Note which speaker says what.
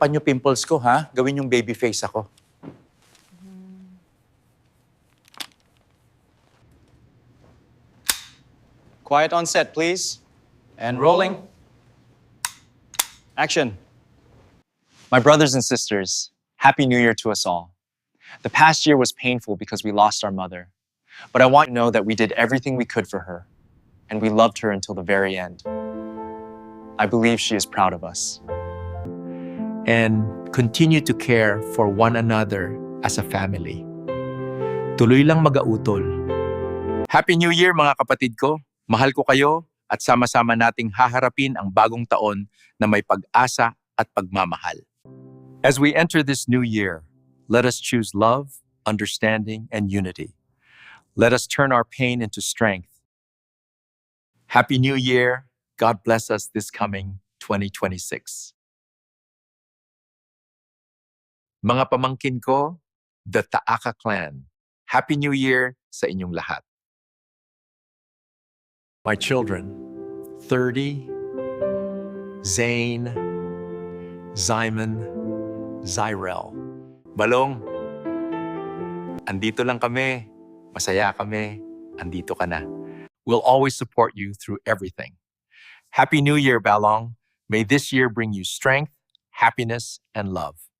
Speaker 1: Takpan yung pimples ko, ha? Gawin yung baby face ako.
Speaker 2: Quiet on set, please. And rolling. Action. My brothers and sisters, Happy New Year to us all. The past year was painful because we lost our mother. But I want you to know that we did everything we could for her, and we loved her until the very end. I believe she is proud of us.
Speaker 3: And continue to care for one another as a family. Tuloy lang mag-autol. Happy New Year mga kapatid ko! Mahal ko kayo at sama-sama nating haharapin ang bagong taon na may pag-asa at pagmamahal. As we enter this new year, let us choose love, understanding, and unity. Let us turn our pain into strength. Happy New Year! God bless us this coming 2026. Mga pamangkin ko, the Taaka Clan, Happy New Year sa inyong lahat. My children, 30, Zane, Zyman, Zyrel. Balong, andito lang kami, masaya kami, andito ka na. We'll always support you through everything. Happy New Year, Balong. May this year bring you strength, happiness, and love.